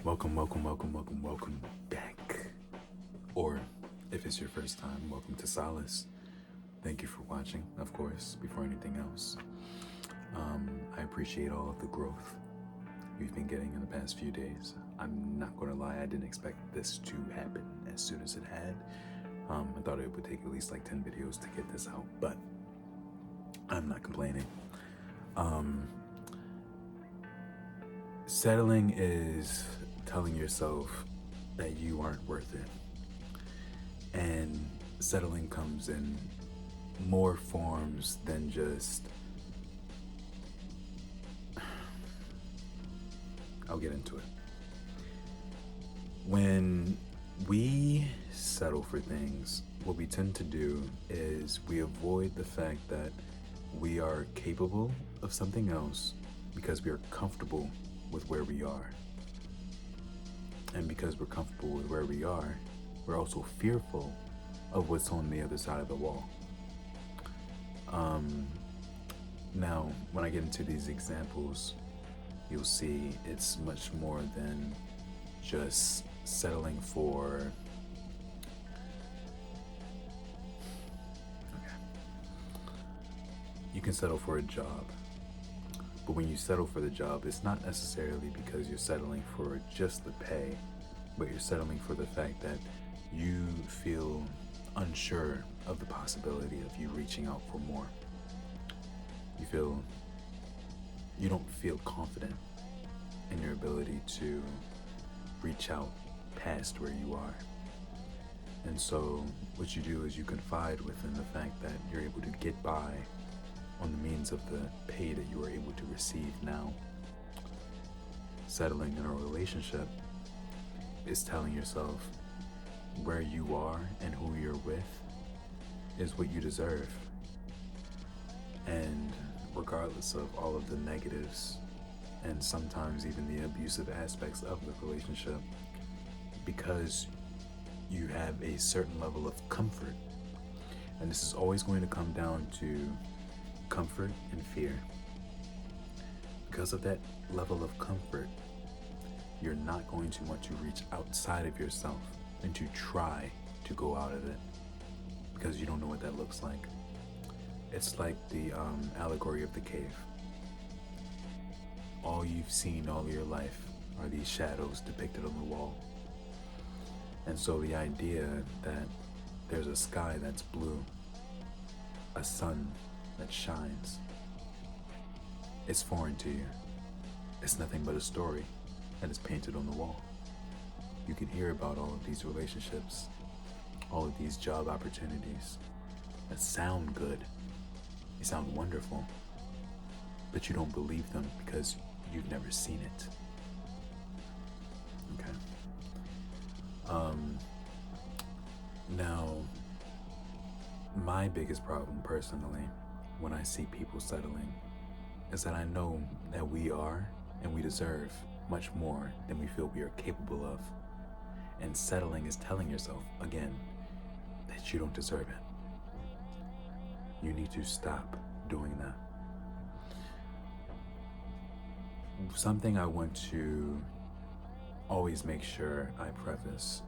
Welcome back. Or if it's your first time, welcome to Solace. Thank you for watching, of course, before anything else. I appreciate all of the growth we've been getting in the past few days. I'm not gonna lie, I didn't expect this to happen as soon as it had. I thought it would take at least like 10 videos to get this out, but I'm not complaining. Settling is telling yourself that you aren't worth it. And settling comes in more forms than just... I'll get into it. When we settle for things, what we tend to do is we avoid the fact that we are capable of something else because we are comfortable with where we are. And because we're comfortable with where we are, we're also fearful of what's on the other side of the wall. Now, when I get into these examples, you'll see it's much more than just settling for... You can settle for a job. But when you settle for the job, it's not necessarily because you're settling for just the pay, but you're settling for the fact that you feel unsure of the possibility of you reaching out for more. You don't feel confident in your ability to reach out past where you are. And so what you do is you confide within the fact that you're able to get by on the means of the pay that you are able to receive now. Settling in a relationship is telling yourself where you are and who you're with is what you deserve. And regardless of all of the negatives and sometimes even the abusive aspects of the relationship, because you have a certain level of comfort, and this is always going to come down to comfort and fear. Because of that level of comfort, you're not going to want to reach outside of yourself and to try to go out of it because you don't know what that looks like. It's like the allegory of the cave. All you've seen all your life are these shadows depicted on the wall. And so the idea that there's a sky that's blue, a sun that shines, it's foreign to you. It's nothing but a story that is painted on the wall. You can hear about all of these relationships, all of these job opportunities that sound good, they sound wonderful, but you don't believe them because you've never seen it. Okay. Now, my biggest problem personally when I see people settling is that I know that we are and we deserve much more than we feel we are capable of. And settling is telling yourself, again, that you don't deserve it. You need to stop doing that. Something I want to always make sure I preface.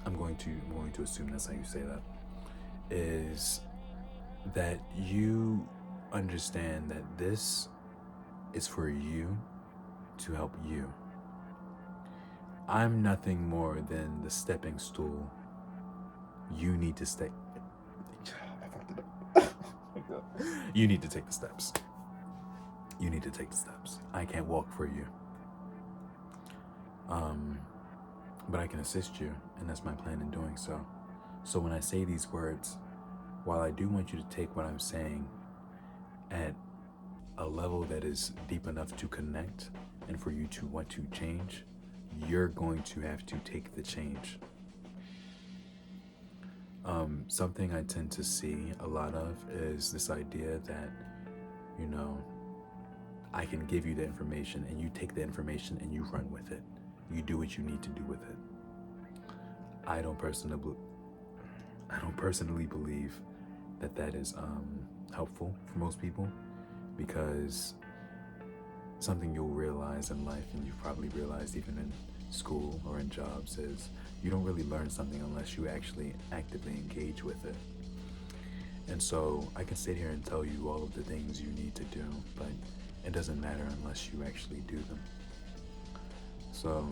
I'm going to assume that's how you say that, is that you understand that this is for you to help you. I'm nothing more than the stepping stool you need to stay. You need to take the steps. You need to take the steps. I can't walk for you. But I can assist you, and that's my plan in doing so. So when I say these words, while I do want you to take what I'm saying at a level that is deep enough to connect and for you to want to change, you're going to have to take the change. Something I tend to see a lot of is this idea that, I can give you the information and you take the information and you run with it. You do what you need to do with it. I don't personally believe that is helpful for most people, because something you'll realize in life, and you've probably realized even in school or in jobs, is you don't really learn something unless you actually actively engage with it. And so I can sit here and tell you all of the things you need to do, but it doesn't matter unless you actually do them. So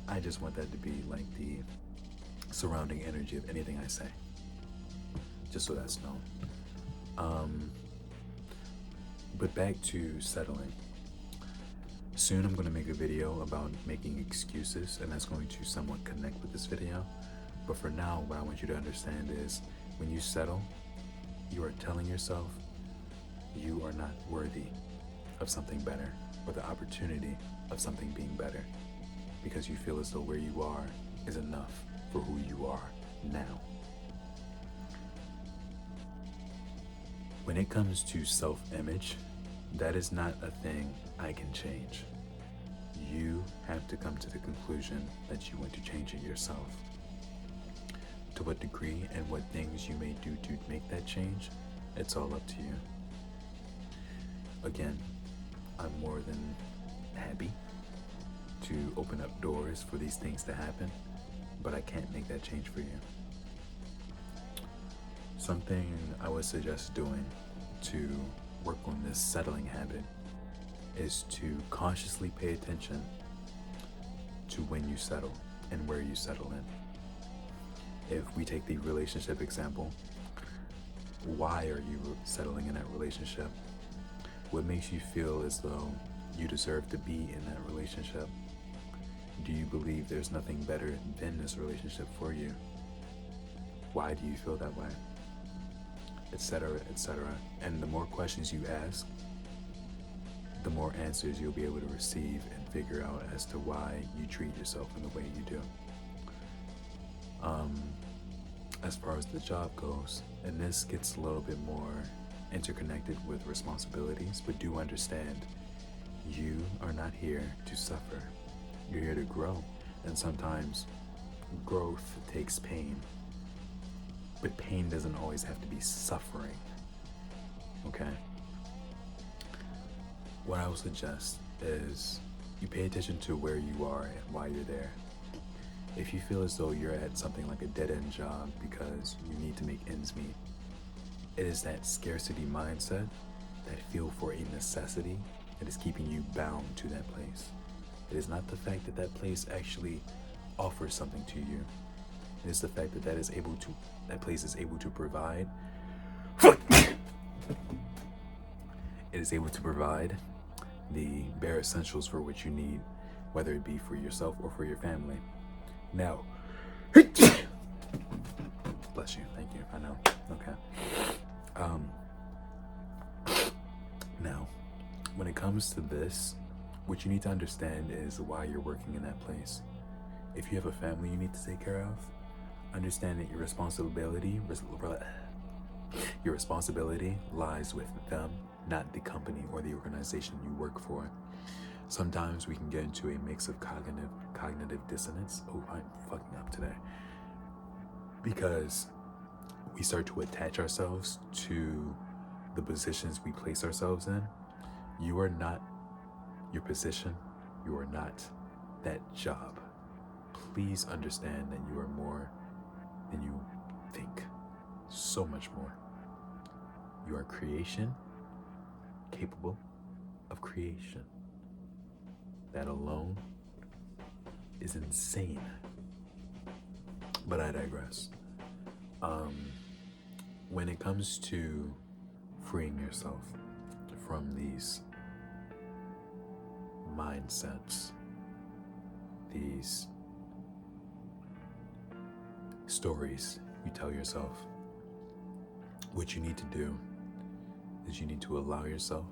I just want that to be like the surrounding energy of anything I say, just so that's known. But back to settling. Soon I'm going to make a video about making excuses, and that's going to somewhat connect with this video. But for now, what I want you to understand is when you settle, you are telling yourself you are not worthy of something better or the opportunity of something being better, because you feel as though where you are is enough for who you are now. When it comes to self-image, that is not a thing I can change. You have to come to the conclusion that you want to change it yourself. To what degree and what things you may do to make that change, it's all up to you. Again, I'm more than happy to open up doors for these things to happen, but I can't make that change for you. Something I would suggest doing to work on this settling habit is to consciously pay attention to when you settle and where you settle in. If we take the relationship example, why are you settling in that relationship? What makes you feel as though you deserve to be in that relationship? Do you believe there's nothing better than this relationship for you? Why do you feel that way? Etc., etc. And the more questions you ask, the more answers you'll be able to receive and figure out as to why you treat yourself in the way you do. As far as the job goes, and this gets a little bit more interconnected with responsibilities, but do understand, you are not here to suffer. You're here to grow, and sometimes growth takes pain, but pain doesn't always have to be suffering, okay? What I would suggest is you pay attention to where you are and why you're there. If you feel as though you're at something like a dead-end job because you need to make ends meet, it is that scarcity mindset, that feel for a necessity, that is keeping you bound to that place. It is not the fact that that place actually offers something to you. It is the fact that that place is able to provide. It is able to provide the bare essentials for what you need, whether it be for yourself or for your family. Now, bless you, thank you, I know, okay. Now, when it comes to this, what you need to understand is why you're working in that place. If you have a family you need to take care of, understand that your responsibility lies with them, not the company or the organization you work for. Sometimes we can get into a mix of cognitive dissonance. Oh, I'm fucking up today. Because we start to attach ourselves to the positions we place ourselves in. You are not your position. You are not that job. Please understand that you are more than you think. So much more. You are creation, capable of creation. That alone is insane. But I digress. When it comes to freeing yourself from these mindsets, these stories you tell yourself, what you need to do is you need to allow yourself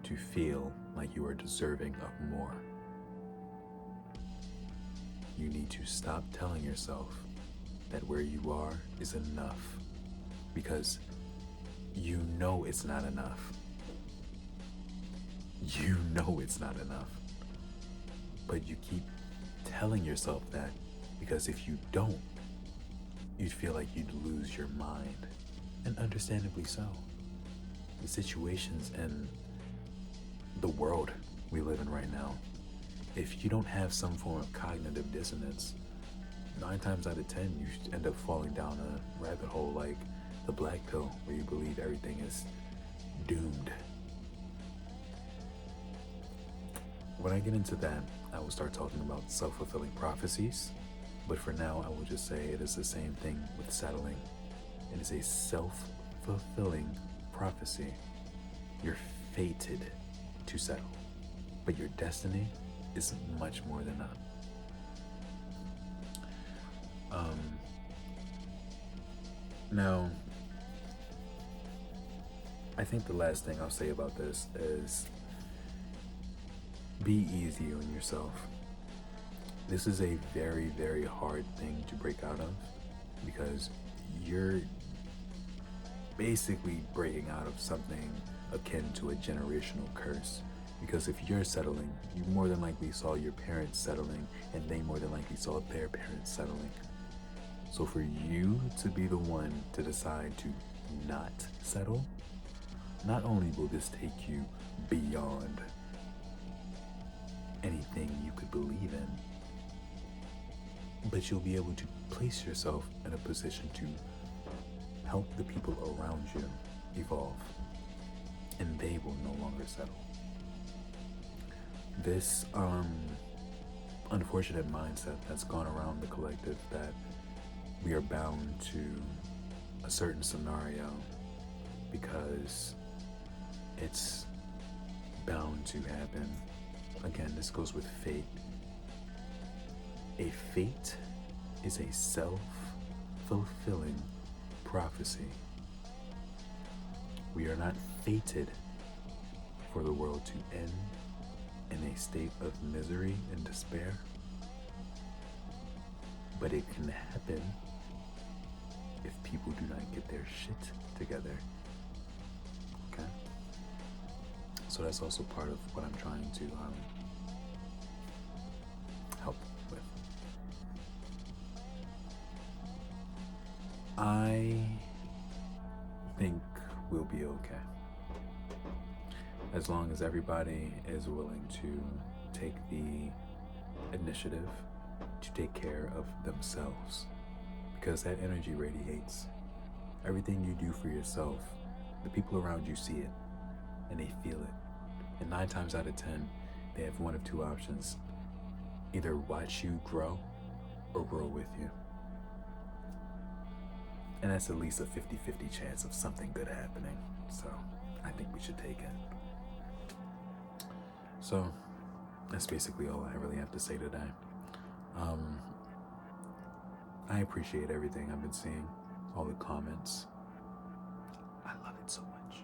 to feel like you are deserving of more. You need to stop telling yourself that where you are is enough, because you know it's not enough. You know it's not enough. But you keep telling yourself that because if you don't, you'd feel like you'd lose your mind. And understandably so. The situations and the world we live in right now, if you don't have some form of cognitive dissonance, 9 times out of 10, you end up falling down a rabbit hole like the black pill, where you believe everything is doomed. When I get into that, I will start talking about self-fulfilling prophecies, but for now, I will just say it is the same thing with settling. It is a self-fulfilling prophecy. You're fated to settle, but your destiny is much more than that. Now, I think the last thing I'll say about this is be easy on yourself. This is a very, very hard thing to break out of, because you're basically breaking out of something akin to a generational curse. Because if you're settling, you more than likely saw your parents settling, and they more than likely saw their parents settling. So for you to be the one to decide to not settle, not only will this take you beyond anything you could believe in, but you'll be able to place yourself in a position to help the people around you evolve, and they will no longer settle. This unfortunate mindset that's gone around the collective, that we are bound to a certain scenario because it's bound to happen. Again, this goes with fate. A fate is a self-fulfilling prophecy. We are not fated for the world to end in a state of misery and despair, but it can happen if people do not get their shit together. Okay? So that's also part of what I'm trying to help with. I think we'll be okay, as long as everybody is willing to take the initiative to take care of themselves, because that energy radiates. Everything you do for yourself, the people around you see it and they feel it. And 9 times out of 10, they have one of two options: either watch you grow or grow with you. And that's at least a 50-50 chance of something good happening. So I think we should take it. So that's basically all I really have to say today. I appreciate everything I've been seeing, all the comments. I love it so much.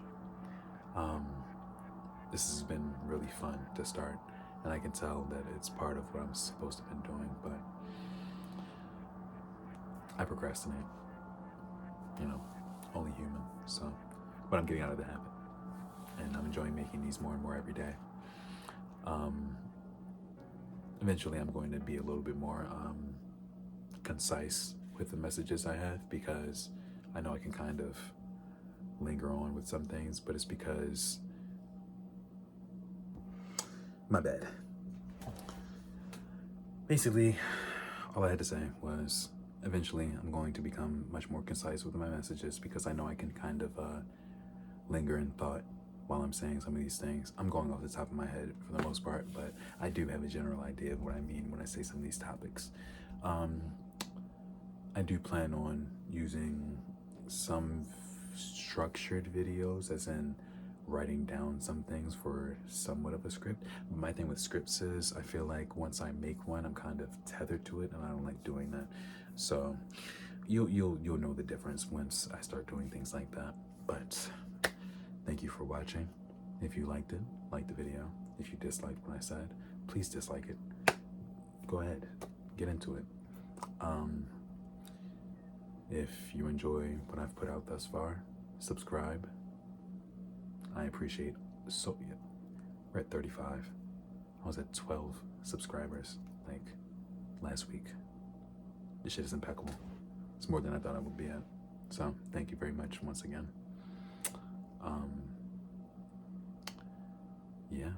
This has been really fun to start, and I can tell that it's part of what I'm supposed to have been doing, but I procrastinate. You know, only human. So, but I'm getting out of the habit, and I'm enjoying making these more and more every day. Eventually I'm going to be a little bit more concise with the messages I have, because I know I can kind of linger on with some things, but it's because, my bad. Basically, all I had to say was, eventually I'm going to become much more concise with my messages, because I know I can kind of linger in thought while I'm saying some of these things. I'm going off the top of my head for the most part, but I do have a general idea of what I mean when I say some of these topics. I do plan on using some structured videos, as in writing down some things for somewhat of a script. But my thing with scripts is, I feel like once I make one, I'm kind of tethered to it, and I don't like doing that. So you'll know the difference once I start doing things like that. But thank you for watching. If you liked it, like the video. If you disliked what I said, please dislike it. Go ahead, get into it. If you enjoy what I've put out thus far, subscribe. I appreciate so. Yeah, we're at 35. I was at 12 subscribers like last week. This shit is impeccable. It's more than I thought I would be at. So thank you very much once again. Yeah.